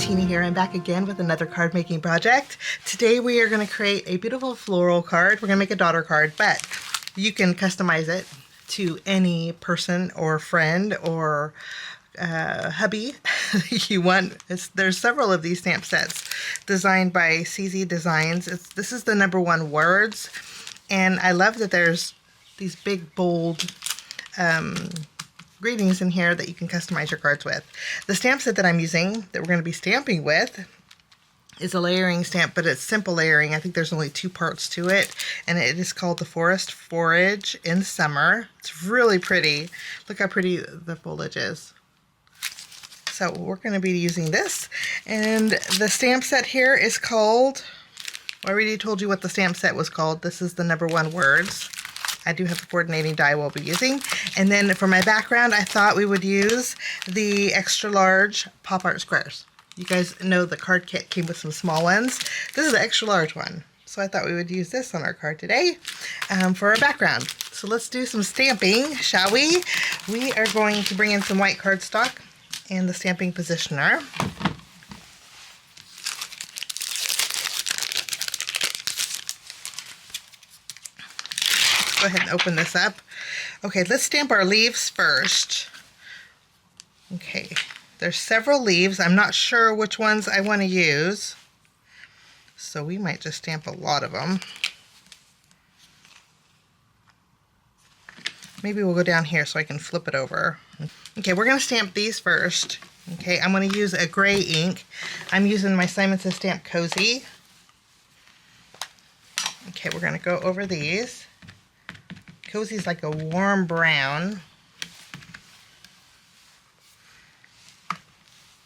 Tina here. I'm back again with another card making project. Today we are going to create a beautiful floral card. We're going to make a daughter card, but you can customize it to any person or friend or hubby you want. There's several of these stamp sets designed by CZ Designs. This is the #1 words, and I love that there's these big bold greetings in here that you can customize your cards with. The stamp set that I'm using, that we're going to be stamping with, is a layering stamp, but it's simple layering. I think there's only 2 parts to it, and it is called the Forage in Summer. It's really pretty. Look how pretty the foliage is. So we're going to be using this, and the stamp set here is called, I already told you what the stamp set was called. This is the #1 words. I do have a coordinating die we'll be using. And then for my background, I thought we would use the extra large pop art squares. You guys know the card kit came with some small ones. This is the extra large one. So I thought we would use this on our card today for our background. So let's do some stamping, shall we? We are going to bring in some white cardstock and the stamping positioner. Go ahead and open this up. Okay, let's stamp our leaves first. Okay, there's several leaves. I'm not sure which ones I want to use, so we might just stamp a lot of them. Maybe we'll go down here so I can flip it over. Okay, we're going to stamp these first. Okay, I'm going to use a gray ink. I'm using my Simon Says Stamp Cozy. Okay, we're going to go over these. Cozy is like a warm brown.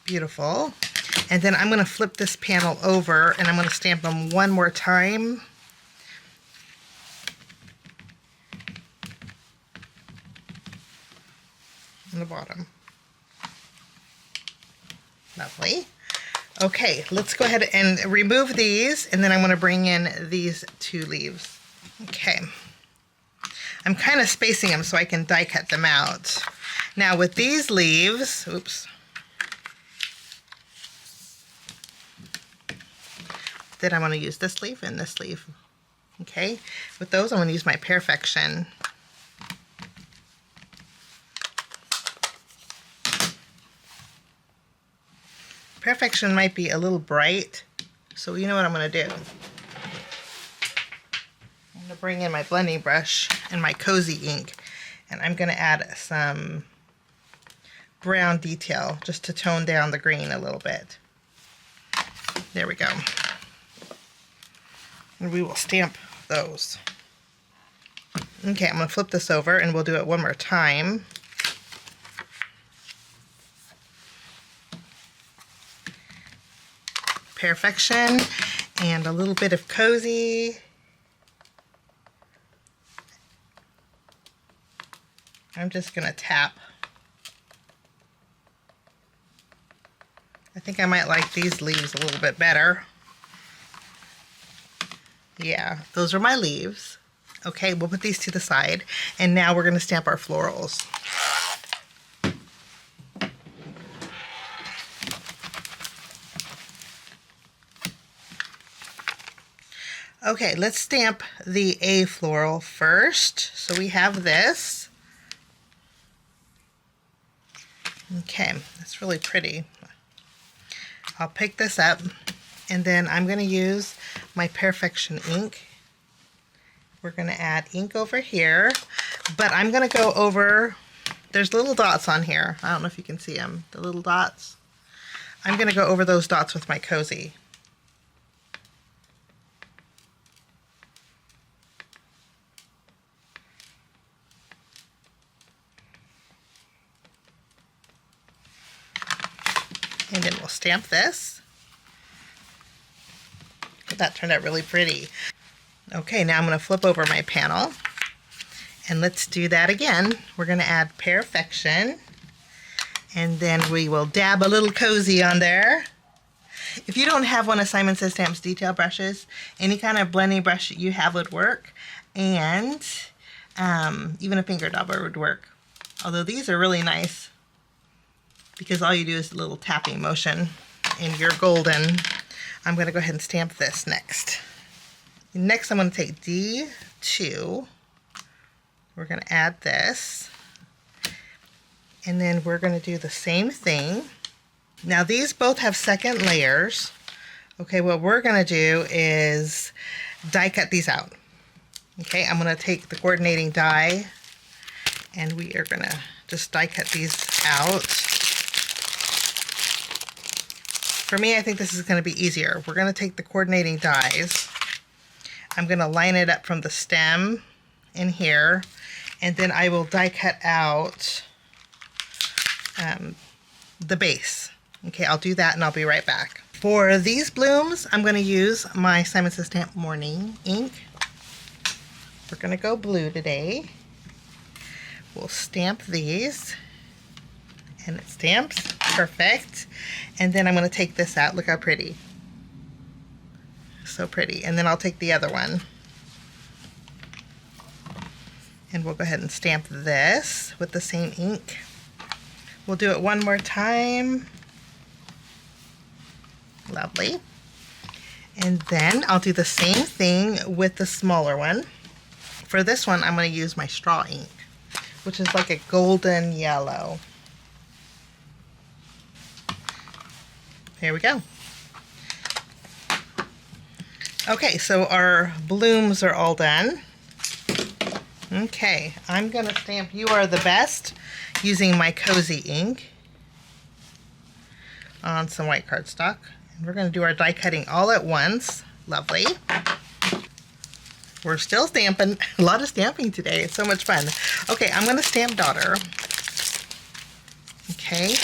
Beautiful. And then I'm going to flip this panel over and I'm going to stamp them one more time. On the bottom. Lovely. Okay, let's go ahead and remove these, and then I'm going to bring in these 2 leaves. Okay. I'm kind of spacing them so I can die cut them out. Now with these leaves, oops. Then I'm going to use this leaf and this leaf. Okay. With those, I'm going to use my Perfection. Perfection might be a little bright, so you know what I'm going to do. I'm going to bring in my blending brush and my Cozy ink, and I'm going to add some brown detail just to tone down the green a little bit. There we go. And we will stamp those. Okay, I'm going to flip this over and we'll do it one more time. Perfection and a little bit of Cozy. I'm just going to tap. I think I might like these leaves a little bit better. Yeah, those are my leaves. Okay, we'll put these to the side. And now we're going to stamp our florals. Okay, let's stamp the A floral first. So we have this. Okay, that's really pretty. I'll pick this up, and then I'm going to use my Perfection ink. We're going to add ink over here, but I'm going to go over, there's little dots on here. I don't know if you can see them, the little dots. I'm going to go over those dots with my Cozy. And then we'll stamp this. That turned out really pretty. Okay, now I'm going to flip over my panel. And let's do that again. We're going to add Perfection. And then we will dab a little Cozy on there. If you don't have one of Simon Says Stamp's detail brushes, any kind of blending brush you have would work. And even a finger dauber would work. Although these are really nice, because all you do is a little tapping motion. and you're golden. I'm going to go ahead and stamp this next. Next, I'm going to take D2. We're going to add this. And then we're going to do the same thing. Now, these both have second layers. Okay, what we're going to do is die cut these out. Okay, I'm going to take the coordinating die, and we are going to just die cut these out. For me, I think this is going to be easier. We're going to take the coordinating dies. I'm going to line it up from the stem in here, and then I will die cut out the base. Okay, I'll do that and I'll be right back. For these blooms, I'm going to use my Simon Says Stamp Morning ink. We're going to go blue today. We'll stamp these, and it stamps perfect. And then I'm going to take this out. Look how pretty. So pretty. And then I'll take the other one, and we'll go ahead and stamp this with the same ink. We'll do it one more time. Lovely. And then I'll do the same thing with the smaller one. For this one, I'm going to use my straw ink, which is like a golden yellow. Here we go. Okay, so our blooms are all done. Okay, I'm going to stamp You Are the Best using my Cozy ink on some white cardstock. And we're going to do our die cutting all at once. Lovely. We're still stamping. A lot of stamping today. It's so much fun. Okay, I'm going to stamp Daughter. Okay.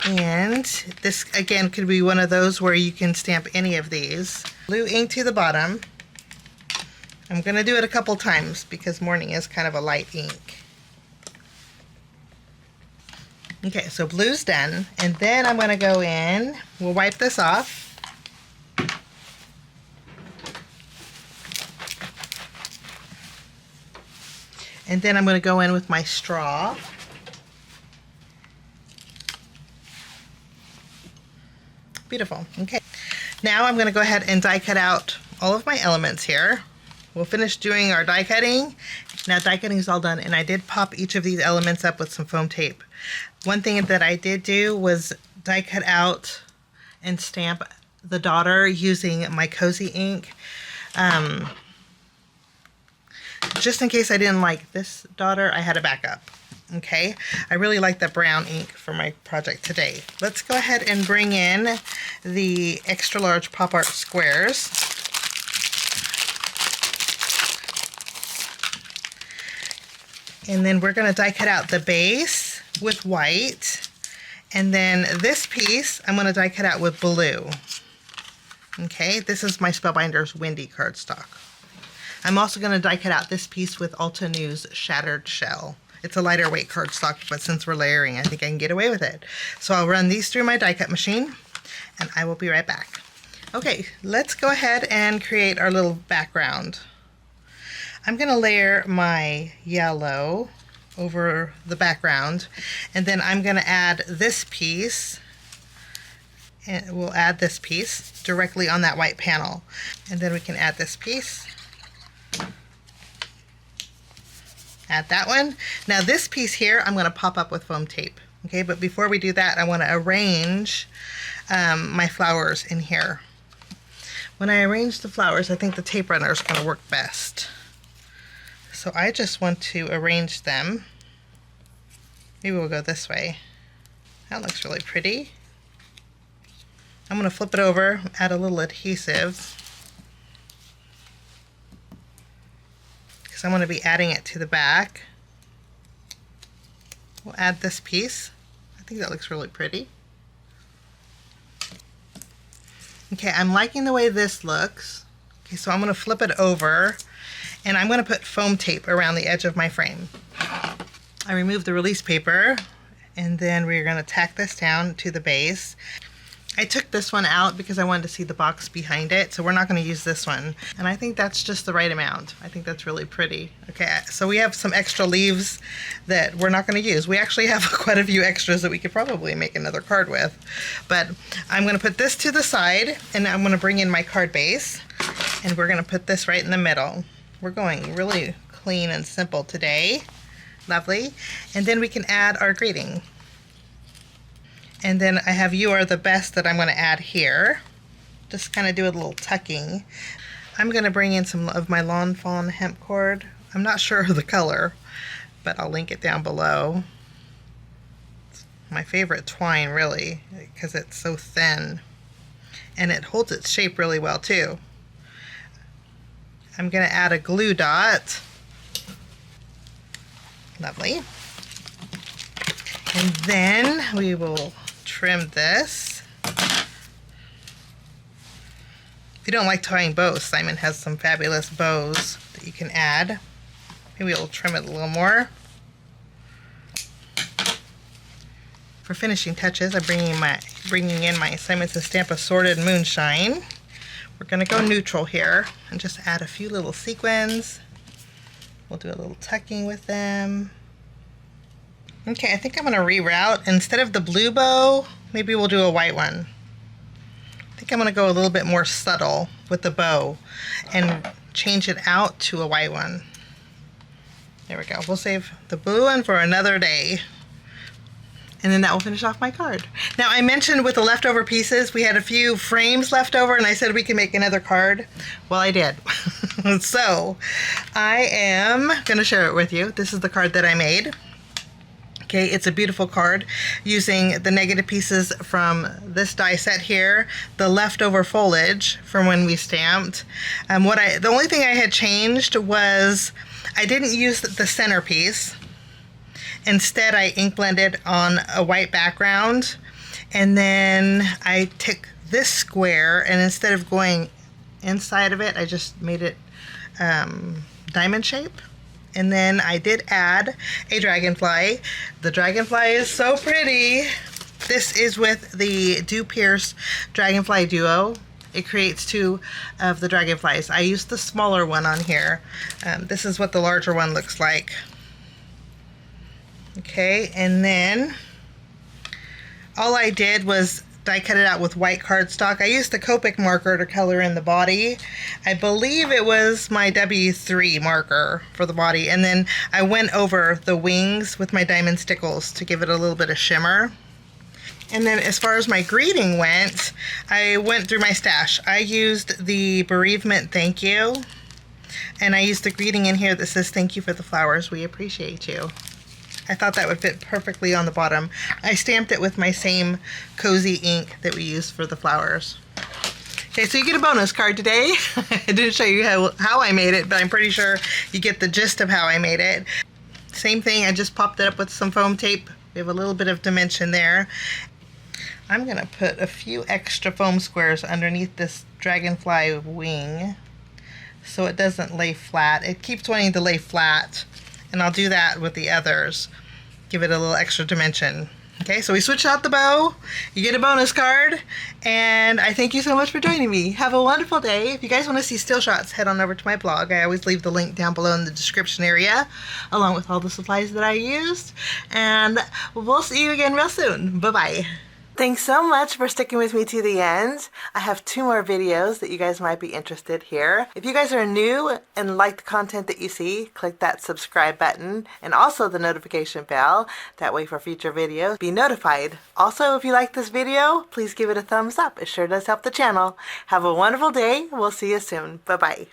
And this, again, could be one of those where you can stamp any of these. Blue ink to the bottom. I'm going to do it a couple times because Morning is kind of a light ink. Okay, so blue's done. And then I'm going to go in. We'll wipe this off. And then I'm going to go in with my straw. Beautiful. Okay. Now I'm going to go ahead and die cut out all of my elements here. We'll finish doing our die cutting. Now die cutting is all done, and I did pop each of these elements up with some foam tape. One thing that I did do was die cut out and stamp the Daughter using my Cozy ink. Just in case I didn't like this Daughter, I had a backup. Okay, I really like the brown ink for my project today. Let's go ahead and bring in the extra large pop art squares. And then we're going to die cut out the base with white. And then this piece I'm going to die cut out with blue. Okay, this is my Spellbinders Windy cardstock. I'm also going to die cut out this piece with Alta News Shattered Shell. It's a lighter weight cardstock, but since we're layering, I think I can get away with it. So I'll run these through my die cut machine, and I will be right back. Okay, let's go ahead and create our little background. I'm going to layer my yellow over the background, and then I'm going to add this piece, and we'll add this piece directly on that white panel. And then we can add this piece. Add that one. Now this piece here, I'm going to pop up with foam tape. Okay, but before we do that, I want to arrange my flowers in here. When I arrange the flowers, I think the tape runner is going to work best. So I just want to arrange them. Maybe we'll go this way. That looks really pretty. I'm going to flip it over, add a little adhesive, because I'm going to be adding it to the back. We'll add this piece. I think that looks really pretty. Okay, I'm liking the way this looks. Okay, so I'm going to flip it over, and I'm going to put foam tape around the edge of my frame. I removed the release paper, and then we're going to tack this down to the base. I took this one out because I wanted to see the box behind it, so we're not going to use this one. And I think that's just the right amount. I think that's really pretty. Okay, so we have some extra leaves that we're not going to use. We actually have quite a few extras that we could probably make another card with. But I'm going to put this to the side, and I'm going to bring in my card base, and we're going to put this right in the middle. We're going really clean and simple today. Lovely. And then we can add our greeting. And then I have "You Are the Best" that I'm going to add here. Just kind of do a little tucking. I'm going to bring in some of my Lawn Fawn hemp cord. I'm not sure of the color, but I'll link it down below. It's my favorite twine, really, because it's so thin. And it holds its shape really well, too. I'm going to add a glue dot. Lovely. And then we will trim this. If you don't like tying bows, Simon has some fabulous bows that you can add. Maybe we'll trim it a little more. For finishing touches, I'm bringing in my Simon Says Stamp Assorted Moonshine. We're going to go neutral here and just add a few little sequins. We'll do a little tucking with them. Okay, I think I'm going to reroute. Instead of the blue bow, maybe we'll do a white one. I think I'm going to go a little bit more subtle with the bow and change it out to a white one. There we go. We'll save the blue one for another day. And then that will finish off my card. Now, I mentioned with the leftover pieces, we had a few frames left over, and I said we could make another card. Well, I did. So, I am going to share it with you. This is the card that I made. Okay, it's a beautiful card using the negative pieces from this die set here, the leftover foliage from when we stamped. The only thing I had changed was I didn't use the centerpiece. Instead, I ink blended on a white background, and then I took this square, and instead of going inside of it, I just made it diamond shape. And then I did add a dragonfly. The dragonfly is so pretty. This is with the Do Pierce Dragonfly Duo. It creates two of the dragonflies. I used the smaller one on here. This is what the larger one looks like. Okay, and then all I did was die cut it out with white cardstock. I used the Copic marker to color in the body. I believe it was my W3 marker for the body, and then I went over the wings with my diamond Stickles to give it a little bit of shimmer. And then as far as my greeting went, I went through my stash. I used the Bereavement Thank You, and I used the greeting in here that says "Thank you for the flowers. We appreciate you." I thought that would fit perfectly on the bottom. I stamped it with my same cozy ink that we used for the flowers. Okay, so you get a bonus card today. I didn't show you how I made it, but I'm pretty sure you get the gist of how I made it. Same thing, I just popped it up with some foam tape. We have a little bit of dimension there. I'm going to put a few extra foam squares underneath this dragonfly wing so it doesn't lay flat. It keeps wanting to lay flat. And I'll do that with the others. Give it a little extra dimension. Okay, so we switched out the bow. You get a bonus card. And I thank you so much for joining me. Have a wonderful day. If you guys want to see still shots, head on over to my blog. I always leave the link down below in the description area, along with all the supplies that I used. And we'll see you again real soon. Bye-bye. Thanks so much for sticking with me to the end. I have 2 more videos that you guys might be interested here. If you guys are new and like the content that you see, click that subscribe button and also the notification bell. That way for future videos, be notified. Also, if you like this video, please give it a thumbs up. It sure does help the channel. Have a wonderful day. We'll see you soon. Bye-bye.